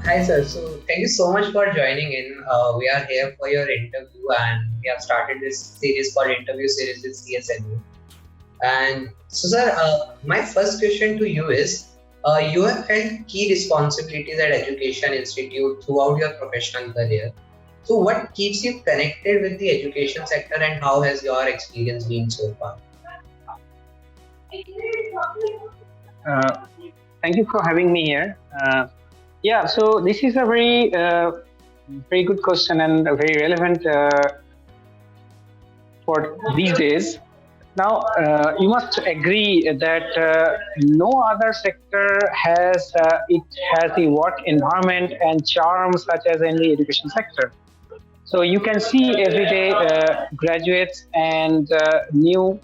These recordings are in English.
Hi, sir. So, thank you so much for joining in. We are here for your interview, and we have started this series called Interview Series with CSMU. And so, sir, my first question to you is: you have held key responsibilities at Education Institute throughout your professional career. So, what keeps you connected with the education sector, and how has your experience been so far? Uh, Thank you for having me here. Yeah, so this is a very good question and very relevant for these days. Now, you must agree that no other sector has the work environment and charm such as in the education sector. So you can see every day graduates and new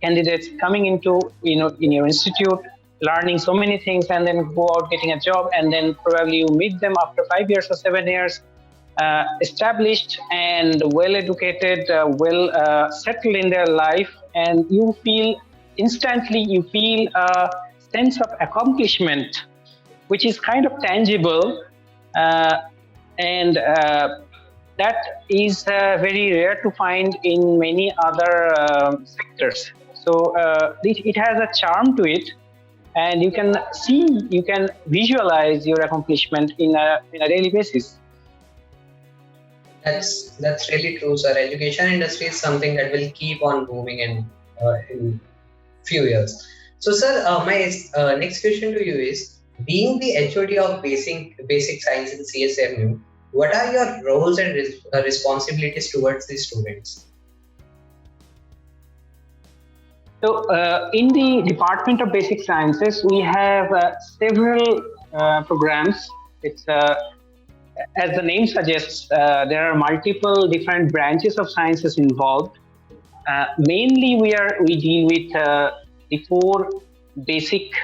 candidates coming into in your institute, learning so many things, and then go out getting a job, and then probably you meet them after 5 years or 7 years, established and well educated, well settled in their life, and you feel instantly you feel a sense of accomplishment, which is kind of tangible, uh, and that is very rare to find in many other sectors. So it has a charm to it, and you can visualize your accomplishment in a daily basis. That's really true, sir. Education industry is something that will keep on booming in few years. So, sir, my next question to you is: being the HOD of basic science in CSMU, what are your roles and responsibilities towards the students? So, in the Department of Basic Sciences, we have several programs. It's as the name suggests, there are multiple different branches of sciences involved. Mainly, we deal with the four basic,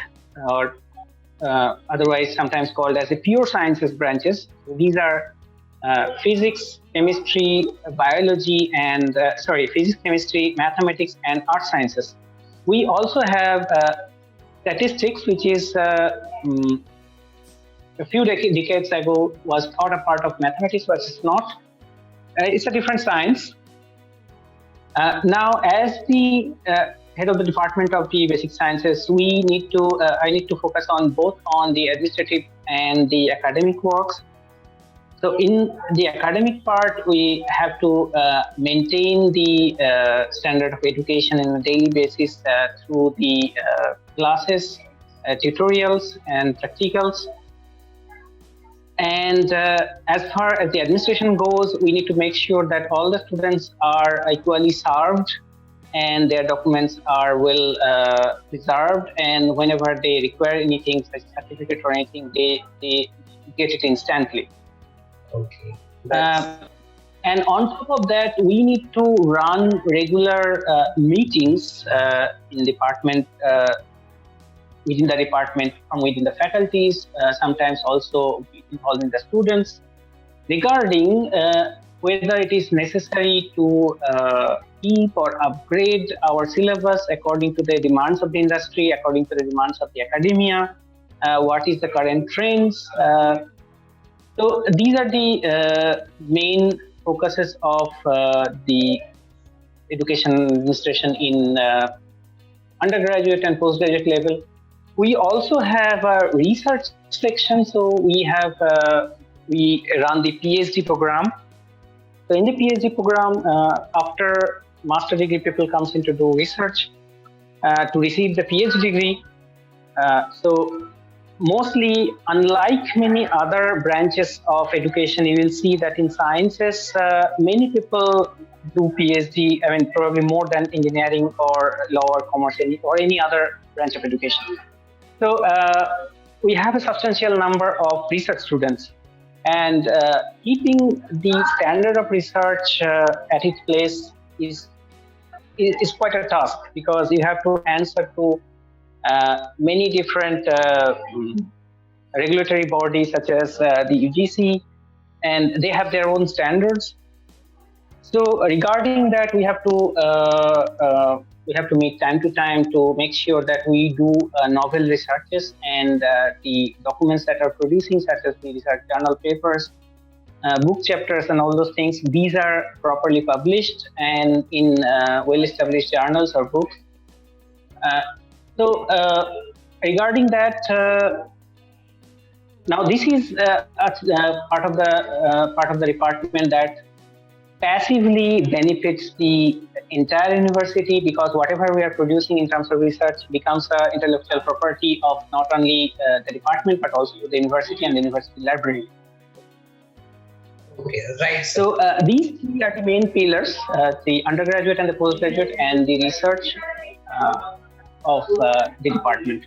or otherwise sometimes called as the pure sciences branches. These are physics, chemistry, biology, and physics, chemistry, mathematics, and art sciences. We also have statistics, which is a few decades ago was thought a part of mathematics, but it's not. It's a different science. Now, as the head of the Department of the Basic Sciences, I need to focus on both on the administrative and the academic works. So in the academic part, we have to maintain the standard of education on a daily basis through the classes, tutorials, and practicals. And as far as the administration goes, we need to make sure that all the students are equally served and their documents are well preserved. And whenever they require anything, such as certificate or anything, they get it instantly. Okay. And on top of that, we need to run regular meetings in department, within the department, from within the faculties, sometimes also involving the students, regarding whether it is necessary to keep or upgrade our syllabus according to the demands of the industry, according to the demands of the academia, what is the current trends. So these are the main focuses of the education administration in undergraduate and postgraduate level. We also have a research section, so we run the PhD program. So in the PhD program, after master degree, people comes in to do research to receive the PhD degree. So mostly, unlike many other branches of education, you will see that in sciences, many people do PhD, I mean, probably more than engineering or law or commerce or any other branch of education. So we have a substantial number of research students, and keeping the standard of research at its place is quite a task, because you have to answer to many different regulatory bodies such as the UGC, and they have their own standards. So regarding that, we have to we have to make time to time to make sure that we do novel researches, and the documents that are producing, such as the research journal papers, book chapters, and all those things, these are properly published and in well-established journals or books. Uh, so regarding that, now this is part of the department that passively benefits the entire university, because whatever we are producing in terms of research becomes intellectual property of not only the department but also the university and the university library. Okay, right. So these three are the main pillars: the undergraduate and the postgraduate, and the research of the department.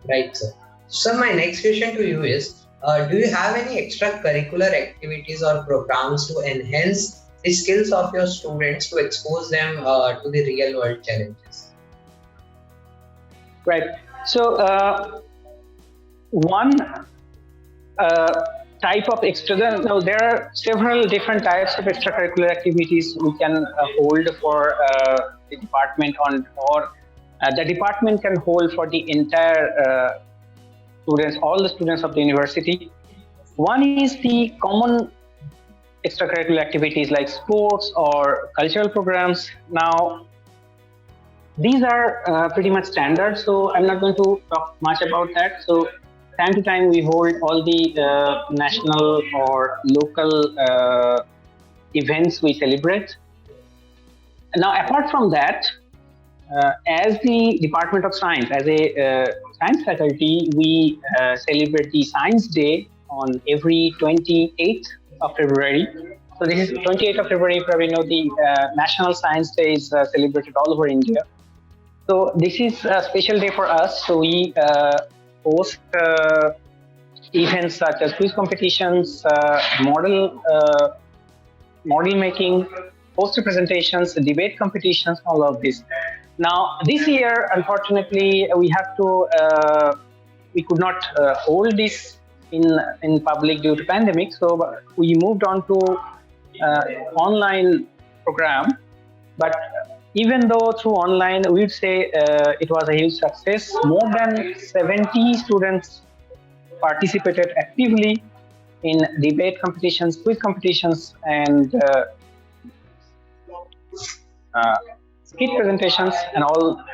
Right, sir. So my next question to you is, do you have any extracurricular activities or programs to enhance the skills of your students, to expose them to the real world challenges? Right. So one type of extra. Now there are several different types of extracurricular activities we can hold for the department or the department can hold for the entire students, all the students of the university. One is the common extracurricular activities like sports or cultural programs. Now, these are pretty much standard, so I'm not going to talk much about that. So, time to time, we hold all the national or local events we celebrate. Now, apart from that, as the Department of Science, as a science faculty, we celebrate the Science Day on every 28th of February. So this is 28th of February. You probably know the National Science Day is celebrated all over India. So this is a special day for us. So we host events such as quiz competitions, model making, poster presentations, debate competitions, all of this. Now, this year, unfortunately, we could not hold this in public due to pandemic. So we moved on to online program. But even though through online, we'd say it was a huge success. More than 70 students participated actively in debate competitions, quiz competitions, and skit presentations and all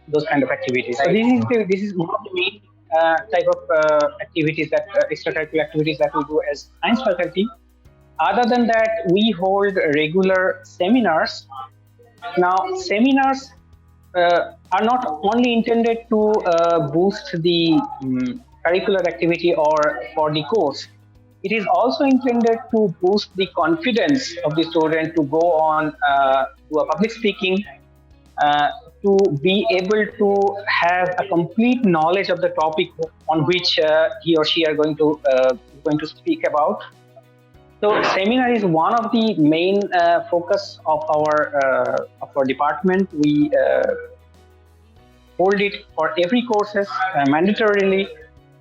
those kind of activities. So this is one of the main type of activities that extracurricular activities that we do as science faculty. Other than that, we hold regular seminars. Now, seminars are not only intended to boost the curricular activity or for the course. It is also intended to boost the confidence of the student to go on to a public speaking, to be able to have a complete knowledge of the topic on which he or she are going to speak about. So, seminar is one of the main focus of our department. We hold it for every courses mandatorily,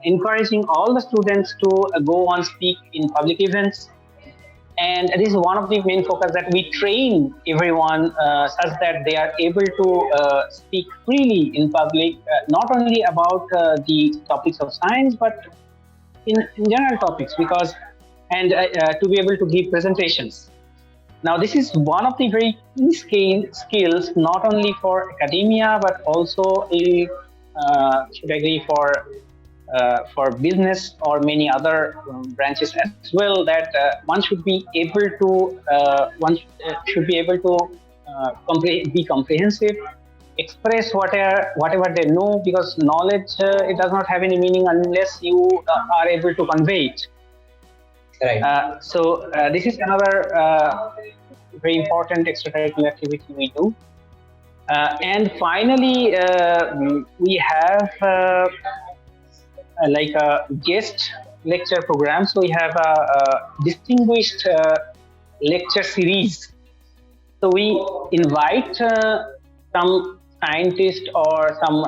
encouraging all the students to go on speak in public events. And this is one of the main focus, that we train everyone such that they are able to speak freely in public, not only about the topics of science, but in general topics, and to be able to give presentations. Now, this is one of the very key skills, not only for academia, but also should agree for business or many other branches as well, that one should be able to be comprehensive, express whatever they know, because knowledge it does not have any meaning unless you are able to convey it. Right. So this is another very important extracurricular activity we do. And finally, we have like a guest lecture program. So we have a distinguished lecture series. So we invite some scientist or some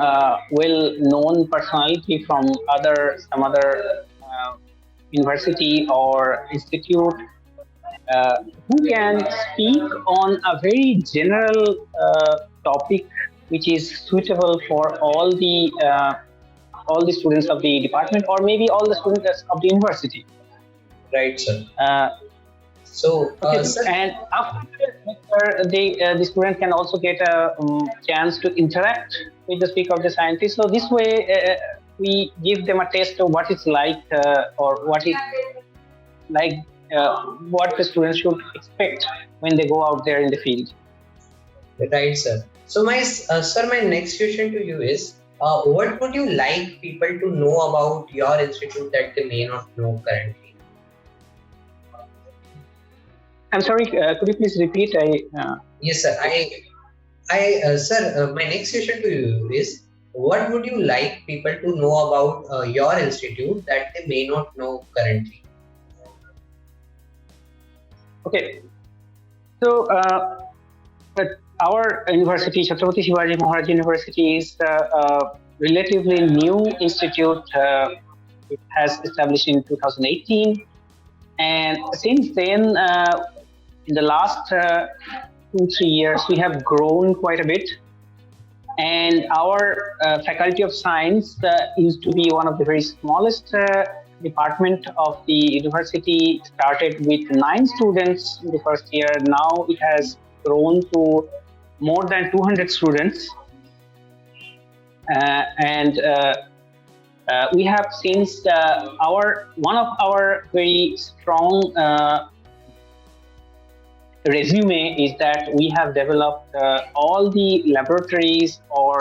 well-known personality from some other university or institute, uh, who can speak on a very general topic which is suitable for all the students of the department, or maybe all the students of the university. Right, sir. Uh, So, okay, sir, and after the student can also get a chance to interact with the speaker of the scientist. So this way, we give them a taste of what it's like, or what is like, what the students should expect when they go out there in the field. right, sir. So, my next question to you is, what would you like people to know about your institute that they may not know currently? I'm sorry, could you please repeat? Yes, sir. Sir, my next question to you is, what would you like people to know about your institute that they may not know currently? Okay, so but our university, Chhatrapati Shivaji Maharaj University, is a relatively new institute. It has established in 2018, and since then, in the last 2-3 years, we have grown quite a bit. And our faculty of science used to be one of the very smallest department of the university. Started with 9 students in the first year. Now it has grown to more than 200 students, and we have since our one of our very strong resume is that we have developed all the laboratories or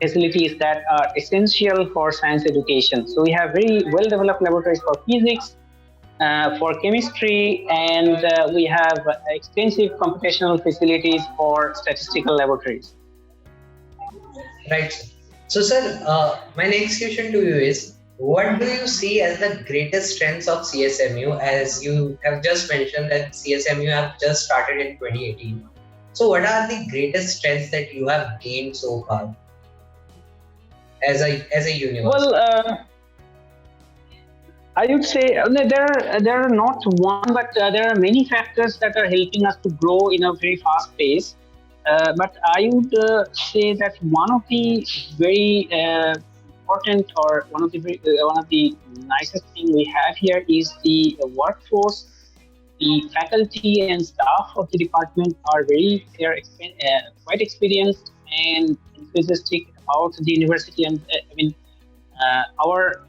facilities that are essential for science education. So we have very well developed laboratories for physics, for chemistry, and we have extensive computational facilities for statistical laboratories. Right. So, sir, my next question to you is, what do you see as the greatest strengths of CSMU? As you have just mentioned that CSMU have just started in 2018. So, what are the greatest strengths that you have gained so far as a university? Well, I would say there are not one, but there are many factors that are helping us to grow in a very fast pace. But I would say that one of the very important, or one of the nicest thing we have here is the workforce. The faculty and staff of the department are quite experienced and enthusiastic about the university, and I mean our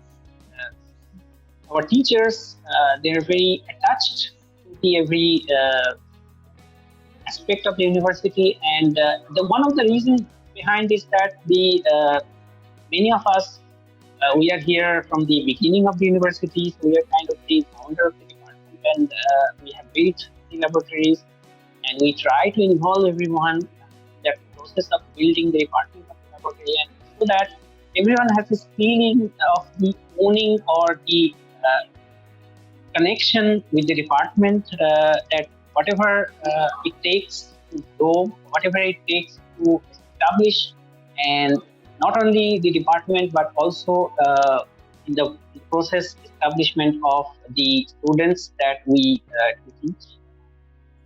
teachers, they're very attached to the every aspect of the university, and one of the reasons behind is that the many of us, we are here from the beginning of the university, so we are kind of the founder of the department, and we have built the laboratories, and we try to involve everyone in that process of building the department of the laboratory, and so that everyone has this feeling of the owning or the connection with the department, that whatever it takes to grow, whatever it takes to establish, and not only the department but also in the process establishment of the students that we teach.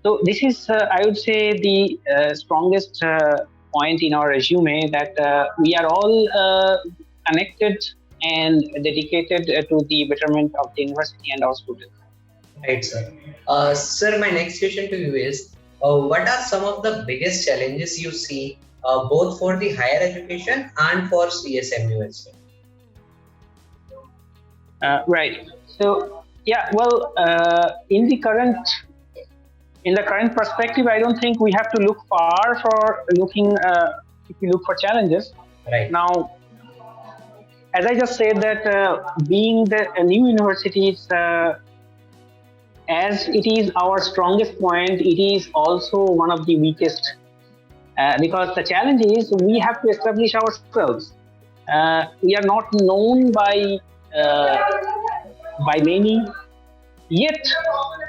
So this is, I would say, the strongest point in our resume, that we are all connected and dedicated to the betterment of the university and our students. Right, sir. Sir, my next question to you is, what are some of the biggest challenges you see both for the higher education and for CSMU as well? Right. So, yeah, well, in the current perspective, I don't think we have to look far for looking, if we look for challenges. Right. Now, as I just said, that being a new university, as it is our strongest point, it is also one of the weakest, because the challenge is we have to establish ourselves. We are not known by many, yet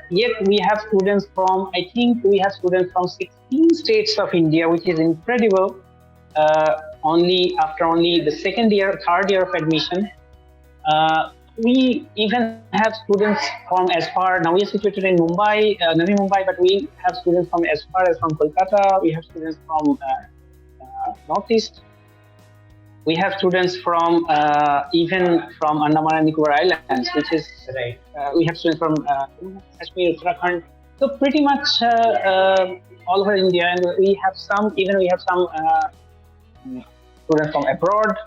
we have students from, I think we have students from 16 states of India, which is incredible. After only the third year of admission. we even have students from as far, now we are situated in Mumbai, Navi Mumbai, but we have students from as far as from Kolkata. We have students from Northeast. We have students from even from Andaman and Nicobar Islands, which is Right. we have students from Kashmir, Uttarakhand. So pretty much all over India, and we have some, even we have some students from abroad,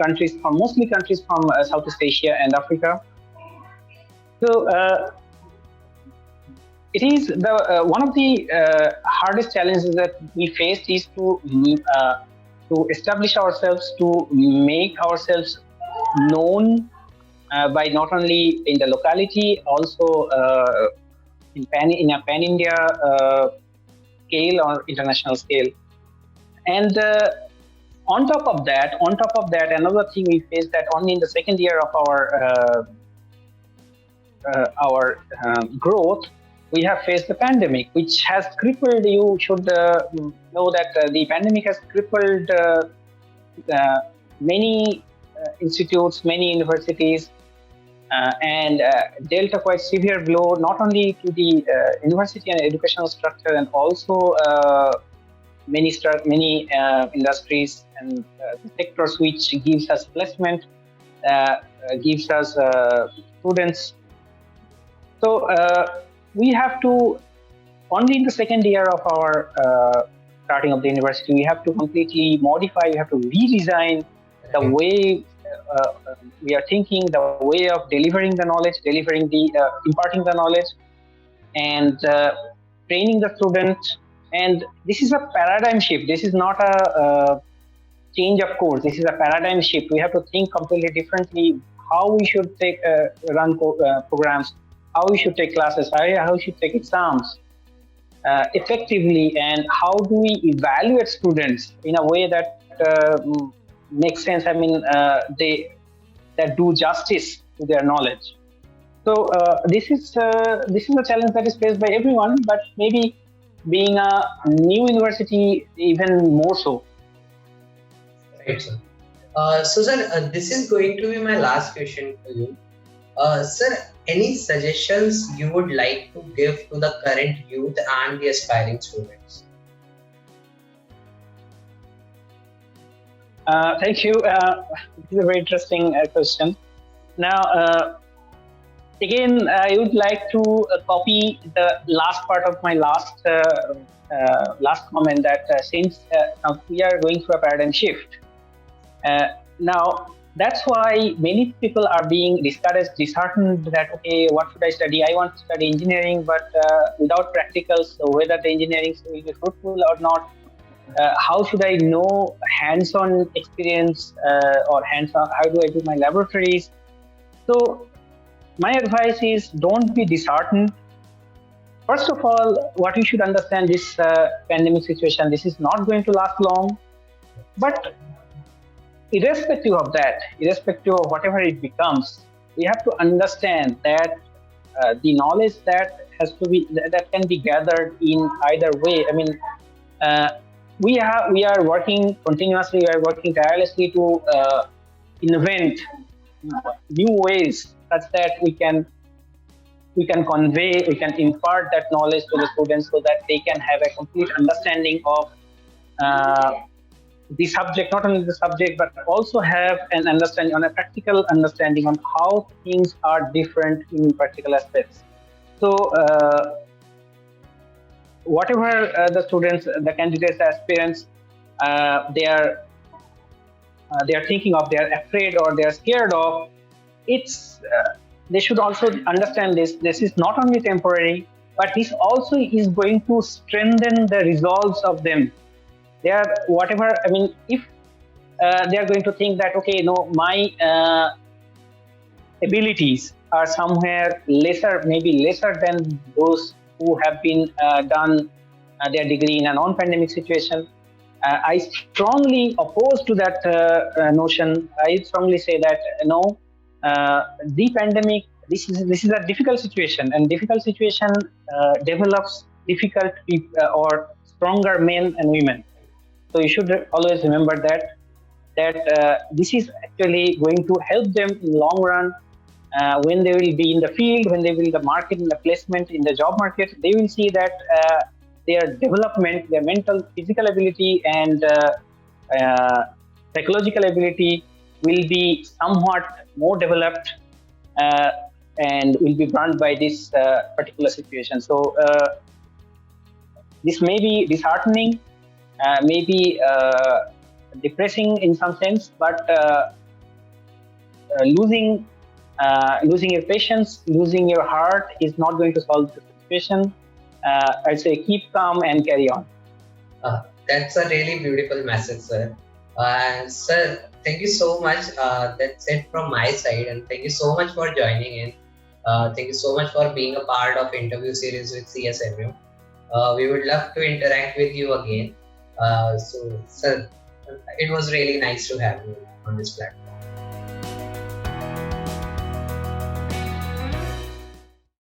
countries from, mostly countries from Southeast Asia and Africa. So it is the one of the hardest challenges that we faced is to establish ourselves, to make ourselves known by not only in the locality, also in a pan India scale or international scale. And on top of that, another thing we faced that only in the second year of our growth, we have faced the pandemic, which has crippled. You should know that the pandemic has crippled many institutes, many universities, and dealt a quite severe blow not only to the university and educational structure, and also many industries and sectors which gives us placement, gives us students. So we have to, only in the second year of our starting of the university, we have to completely modify, we have to redesign the way we are thinking, the way of delivering the knowledge, delivering the imparting the knowledge, and training the student. And this is a paradigm shift. This is not a change of course. This is a paradigm shift. We have to think completely differently how we should take run programs, how we should take classes, how we should take exams effectively, and how do we evaluate students in a way that makes sense. I mean, they that do justice to their knowledge. So this is a challenge that is faced by everyone, but maybe being a new university even more so. Right, sir. So, sir, this is going to be my last question to you. Sir, any suggestions you would like to give to the current youth and the aspiring students? Thank you. This is a very interesting question. Now, again, I would like to copy the last part of my last comment that since now we are going through a paradigm shift, now that's why many people are being disheartened that okay, what should I study? I want to study engineering, but without practicals, so whether the engineering will be fruitful or not. How should I know hands-on experience or hands-on? How do I do my laboratories? So my advice is don't be disheartened. First of all, what you should understand, this pandemic situation, this is not going to last long. But irrespective of that, irrespective of whatever it becomes, we have to understand that the knowledge that has to be that can be gathered in either way. I mean, we are working continuously, we are working tirelessly to invent new ways such that we can convey, we can impart that knowledge to the students so that they can have a complete understanding of the subject, not only the subject, but also have an understanding on a practical understanding on how things are different in particular aspects. So whatever the students, the candidates, the aspirants, they are thinking of, they are afraid or they are scared of, it's they should also understand this. This is not only temporary, but this also is going to strengthen the resolves of them. They are whatever. I mean, if they are going to think that okay, no, my abilities are somewhere lesser, maybe lesser than those who have been done their degree in a non-pandemic situation. I strongly oppose to that notion. I strongly say that no, the pandemic. This is a difficult situation, and difficult situation develops difficult or stronger men and women. So you should always remember that that this is actually going to help them in long run. When they will be in the field, when they will in the market, in the placement, in the job market, they will see that their development, their mental, physical ability, and uh, psychological ability will be somewhat more developed, uh, and will be brought by this particular situation. So this may be disheartening, maybe depressing in some sense, but losing your patience, losing your heart is not going to solve the situation. I'd say keep calm and carry on. That's a really beautiful message, sir. Sir, thank you so much. That's it from my side, and thank you so much for joining in. Thank you so much for being a part of interview series with CSMU. We would love to interact with you again. So, sir, it was really nice to have you on this platform.